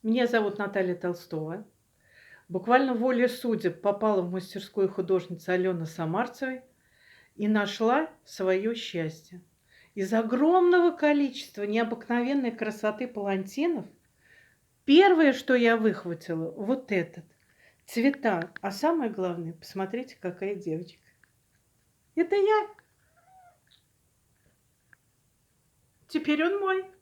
Меня зовут Наталья Толстова. Буквально волей судеб попала в мастерскую художницы Алены Самарцевой и нашла свое счастье. Из огромного количества необыкновенной красоты палантинов первое, что я выхватила, вот этот. Цвета. А самое главное, посмотрите, какая девочка. Это я. Теперь он мой.